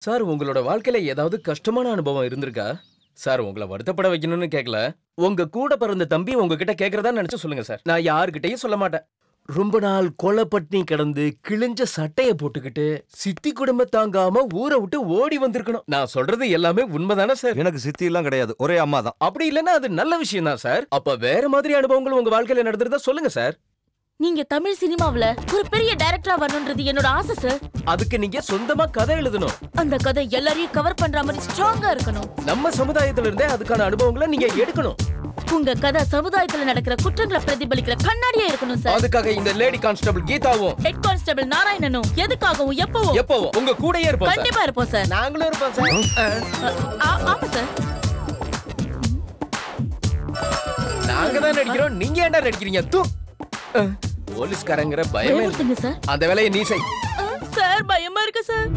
Sir உங்களோட வாழ்க்கையில ஏதாவது கஷ்டமான அனுபவம் இருந்திருக்கா? சார் உங்களை வருத்தப்பட வைக்கணும்னு கேட்கல. உங்க கூட பிறந்த தம்பி உங்ககிட்ட கேக்குறதா நினைச்சு சொல்லுங்க சார். நான் யாருக்கிட்டையும் சொல்ல மாட்டேன். ரொம்ப நாள் கொலைப்பட்டினி கிடந்து கிழிஞ்ச சட்டைய போட்டுக்கிட்டு சித்தி குடும்ப தாங்காம ஊரை விட்டு ஓடி வந்திருக்கணும். நான் சொல்றது எல்லாமே உண்மைதானே சார்? எனக்கு சித்தி எல்லாம் கிடையாது, ஒரே அம்மா தான். அப்படி இல்லைன்னா அது நல்ல விஷயம் தான் சார். அப்ப வேற மாதிரி அனுபவங்கள் உங்க வாழ்க்கையில நடந்துருந்தா சொல்லுங்க சார். நீங்க தமிழ் சினிமாவுல ஒரு பெரிய டைரக்டரா வரணும்ன்றது என்னோட ஆசை சார். அதுக்கு நீங்க சொந்தமா கதை எழுதணும். அந்த கதை எல்லாரையும் கவர் பண்ற மாதிரி ஸ்ட்ராங்கா இருக்கணும். நம்ம சமுதாயத்துல இருந்தே அதுக்கான அனுபவங்களை நீங்க எடுக்கணும். உங்க கதை சமுதாயத்துல நடக்கிற குற்றங்களை பிரதிபலிக்கிற கண்ணாடியா இருக்கணும் சார். அதுக்காக இந்த லேடி கான்ஸ்டபிள் கீதாவும் ஹெட் கான்ஸ்டபிள் நாராயணனும் எதுக்காகவும் எப்பவும் உங்க கூடயே இருப்போம். கண்டிப்பா இருப்போம் சார். நாங்களும் இருப்போம் சார். ஆமா சார். நாங்க தான் நடிக்கிறோம், நீங்க ஏன்டா நடிக்கிறீங்க? போலீஸ்காரங்கிற பயமே இல்ல சார். அந்த வேலையை நீ செய் சார். பயமா இருக்கு சார்.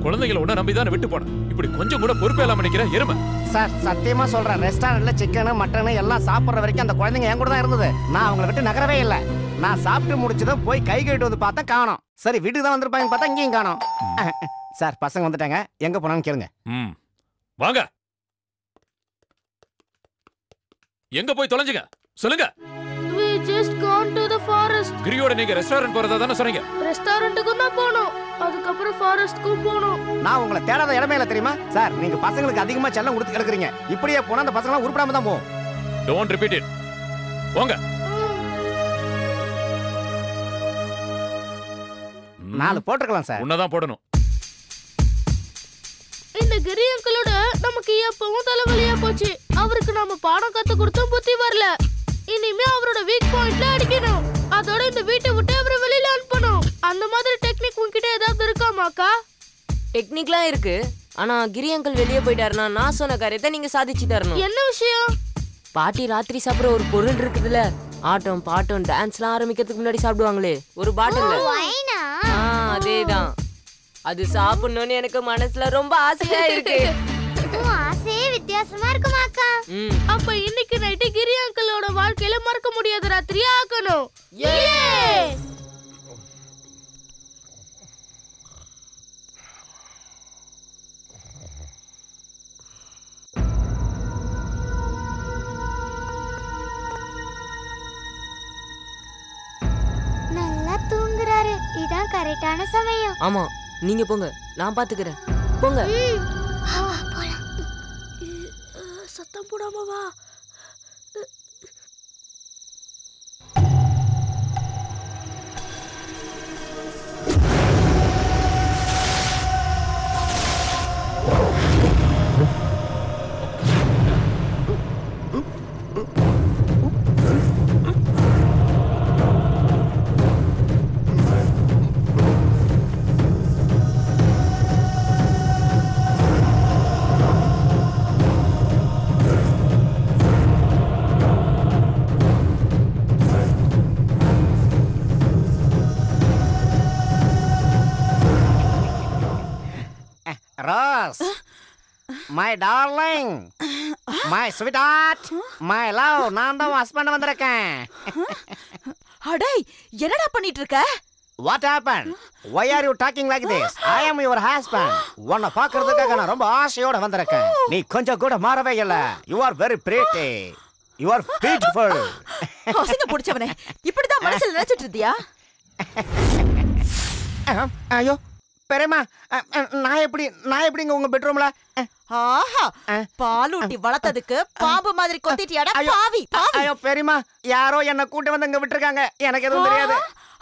குழந்தைகளை உன்ன நம்பிதான் விட்டு போனேன். இப்படி கொஞ்சம் கூட பொறுப்பே இல்லாம நிக்கிற எருமை. சார் சத்தியமா சொல்றேன், ரெஸ்டாரண்ட்ல சிக்கன் மட்டன் எல்லாம் சாப்பிடுற வரைக்கும் அந்த குழந்தைங்க என் கூட தான் இருந்தது. நான் அவங்களை விட்டு நகரவே இல்லை. நான் சாப்பிட்டு முடிச்சதும் போய் கை கழுவிட்டு வந்து பார்த்தா காணோம். சரி வீட்டுக்கு தான் வந்திருப்பாங்க பார்த்தா இங்கேயும் காணோம். சார் பசங்க வந்துட்டாங்க, எங்க போனான்னு கேளுங்க. வாங்க, எங்க போய் தொலைஞ்சுங்க சொல்லுங்க. We just gone to the forest. கிரியோட நீங்க ரெஸ்டாரண்ட் போறதா தானே சொன்னீங்க? ரெஸ்டாரண்ட்டுக்கு தான் போனோம், அதுக்கப்புறம் ஃபாரஸ்ட்க்கும் போனோம். நான் உங்களை தேடாத இடமே இல்லை தெரியுமா சார். நீங்க பசங்களுக்கு அதிகமா செல்லம் கொடுத்து கிடக்குறீங்க. இப்படியே போனா அந்த பசங்க உருப்படாம தான் போகும். Don't repeat it. போங்க. 4 போட்டுக்கலாம் சார். உன்னதான் போடணும். இந்த கிரி அங்கிளோட நமக்கு எப்பவும் தலைவலியா போச்சு. அவருக்கு நாம பாடம் கத்து கொடுத்தும் புத்தி வரல. இனிமே அவரோட வீக் பாயிண்ட்ல அடிக்கணும். அதோட இந்த வீட்டை விட்டு அவரை வெளியில அனுப்பணும். அந்த மாதிரி டெக்னிக் உன்கிட்ட ஏதாவது இருக்காமாக்கா? டெக்னிக்லாம் இருக்கு. ஆனா கிரி அங்கிள் வெளியே போயிட்டாருன்னா நான் சொன்ன காரியத்தை நீங்க சாதிச்சு தரணும். என்ன விஷயம்? பாட்டி ராத்திரி சாப்பிடுற ஒரு பொருள் இருக்குதுல, ஆட்டம் பாட்டம் டான்ஸ்லாம் ஆரம்பிக்கிறதுக்கு முன்னாடி சாப்பிடுவாங்களே ஒரு பாட்டில். அதேதான். அது சாப்பிடணும்னு எனக்கு மனசுல ரொம்ப ஆசையா இருக்கு. ஆசையே வித்தியாசமா இருக்குமாக்கா. அப்ப இன்னைக்கு நைட்டு கிரி அங்கிளோட வாழ்க்கையில மறக்க முடியாத ராத்திரியா ஆக்கணும். நல்லா தூங்குறாரு. இதான் கரெக்டான சமயம். ஆமா, நீங்க போங்க, நான் பாத்துக்கிறேன். போங்க. சத்தம் போடாம வா. Rose, my darling, my sweetheart, my love, நான் தான் ஹஸ்பண்ட் வந்திருக்கேன். அடே, என்னடா பண்ணிட்டு இருக்க? What happened? Why are you talking like this? I am your husband. உன்னை பார்க்கிறதுக்காக நான் ரொம்ப ஆசையோட வந்திருக்கேன். நீ கொஞ்சம் கூட மாறவே இல்லை. You are very pretty. You are beautiful. அசிங்க பிடிச்சவனே, இப்படிதான் மனசுல நினைச்சிட்டு இருந்தியா? ஐயோ பெரியம்மா, நான் எப்படிங்க உங்க பெட்ரூம்ல? ஆஹா, பாலூட்டி வளர்த்ததுக்கு பாம்பு மாதிரி கொத்திட்டியாடா பாவி. ஐயோ பெரியம்மா, யாரோ என்ன கூட்டி வந்து இங்க விட்டுருக்காங்க. எனக்கு எதுவும் தெரியாது.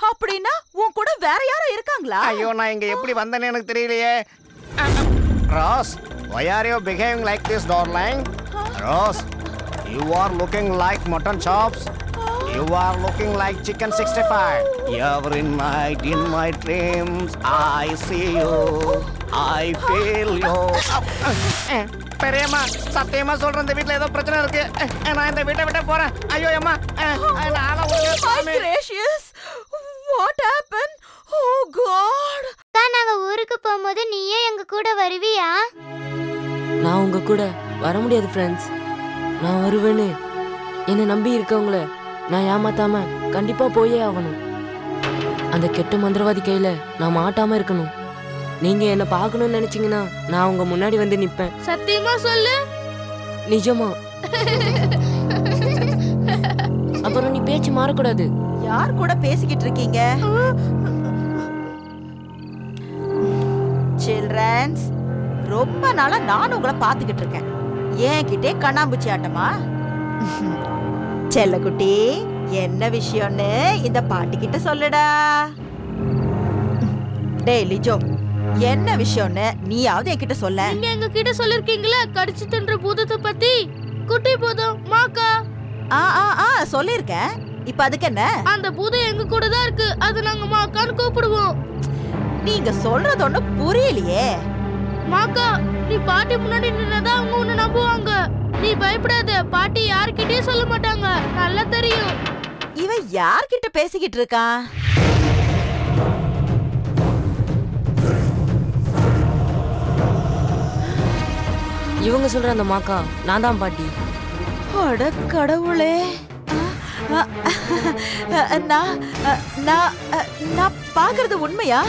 அப்படின்னா உன் கூட வேற யாரோ இருக்காங்களா? ஐயோ நான் இங்க எப்படி வந்தேன்னு எனக்கு தெரியலையே. Rose, why are you behaving like this, darling? Rose, you are looking like mutton chops. You are looking like chicken 65. Every night in my dreams I see you, I feel you. பெரியம்மா, சத்தியமா சொல்றேன், இந்த வீட்ல ஏதோ பிரச்சனை இருக்கு. நான் இந்த வீட்டை விட்டு போறேன். ஐயோ அம்மா, What happened? Oh God. நாங்க ஊருக்கு போகும்போது நீயே எங்க கூட வருவியா? நான் உங்க கூட வர முடியாது ஃப்ரெண்ட்ஸ். நான் வருவேன்னு என்னை நம்பி இருக்கவங்கள நான் ஏமாத்தாம கண்டிப்பா போயே ஆகணும். அந்த கெட்ட மந்திரவாதி கையில நான் மாட்டாம இருக்கணும். நீங்க என்ன பார்க்கணும்னு நினைச்சீங்கன்னா நான் உங்க முன்னாடி வந்து நிப்பேன். சத்தியமா சொல்லு. நிஜமா. அப்புறம் நீ பேச்சு மாறக்கூடாது. யார் கூட பேசிக்கிட்டு இருக்கீங்க? சில்ட்ரன்ஸ், ரொம்ப நாளா நானும் உங்களை பார்த்துக்கிட்டு இருக்கேன். என்கிட்டே கண்ணாம்பூச்சி ஆட்டமா? செல்லக்குட்டி, என்ன விஷயம்னு இந்த பாட்டி கிட்ட சொல்லுடா. டேய் லிஜோ, என்ன விஷயம்னு நீயாவது என்கிட்ட சொல்ல. நீங்க எங்க கிட்ட சொல்லிருக்கீங்களா கடிச்சு தின்ற பூதத்தை பத்தி? குட்டி பூதம் மாக்கா. சொல்லிருக்கேன். இப்ப அதுக்கு என்ன? அந்த பூதம் எங்க கூட தான் இருக்கு. அது நாங்க மாக்கான்னு கூப்பிடுவோம். நீங்க சொல்றது ஒண்ணு புரியலையே. மாக்கா, நீ பாட்டி முன்னாடி நின்னதான் அவங்க உன்னை நம்புவாங்க. நீ பயப்படாத, பாட்டி யார்கிட்டயும் சொல்ல மாட்டாங்க. நல்லா தெரியும். இவன் யார்கிட்ட பேசிக்கிட்டு இருக்கான்? இவங்க சொல்ற அந்த மாக்கா நான் தான் பாட்டி. அட கடவுளே. நான் பாக்குறது உண்மையா?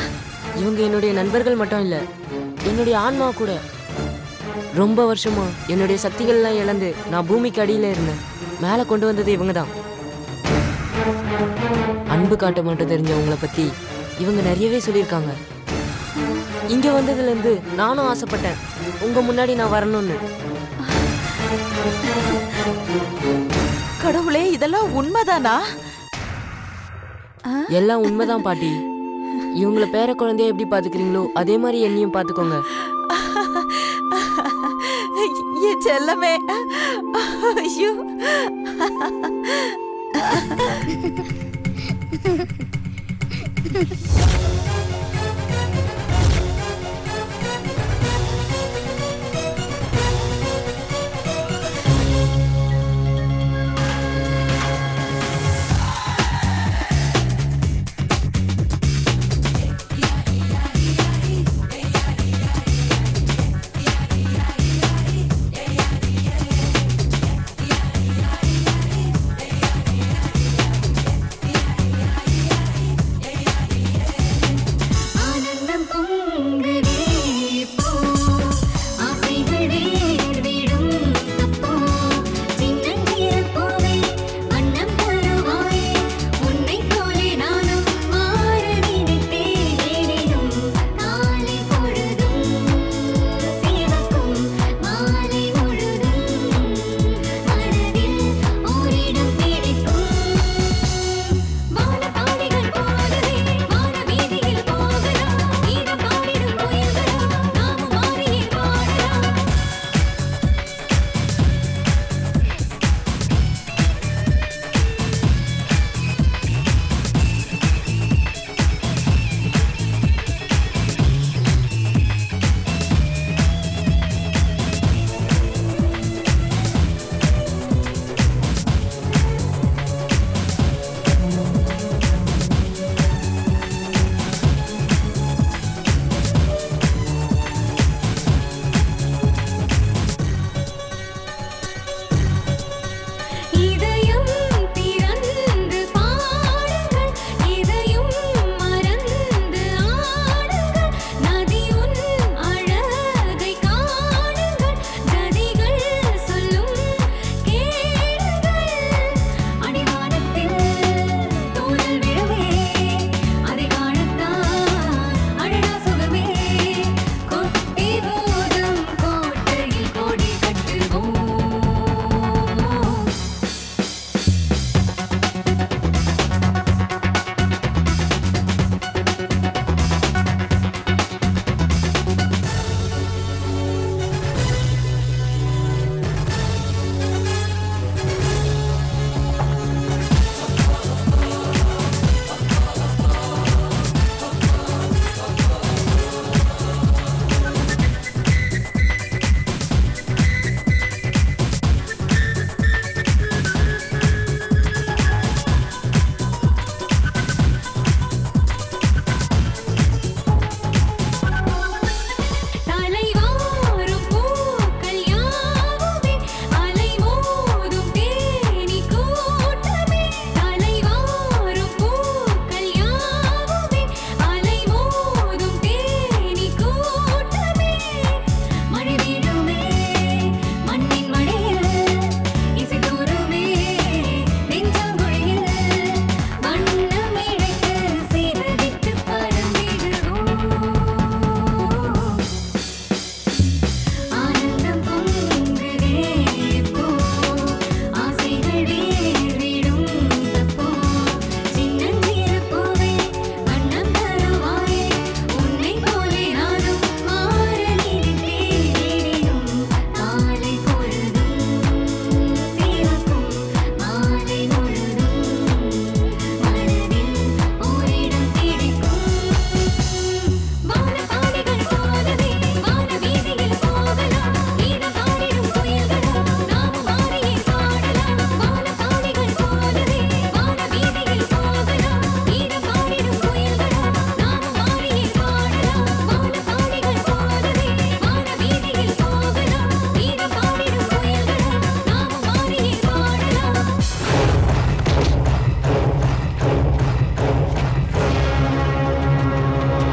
இவங்க என்னுடைய நண்பர்கள் மட்டும் இல்ல, என்னுடைய ஆன்மா கூட. ரொம்ப வருஷமா என்னுடைய சக்திகள்லாம் இழந்து நான் பூமிக்கு அடியில இருந்தேன். மேல கொண்டு வந்தது இவங்க தான். அன்பு காட்ட மட்டும் தெரிஞ்சவங்களை பத்தி இவங்க நிறையவே சொல்லியிருக்காங்க. இங்க வந்ததுல இருந்து நானும் ஆசைப்பட்டேன் உங்க முன்னாடி நான் வரணும்னு. கடவுளே, இதெல்லாம் உண்மைதானா? எல்லாம் உண்மைதான் பாட்டி. இவங்களை பேர குழந்தைய எப்படி பாத்துக்கிறீங்களோ அதே மாதிரி என்னையும் பாத்துக்கோங்க. என் செல்லமே. ஐயோ.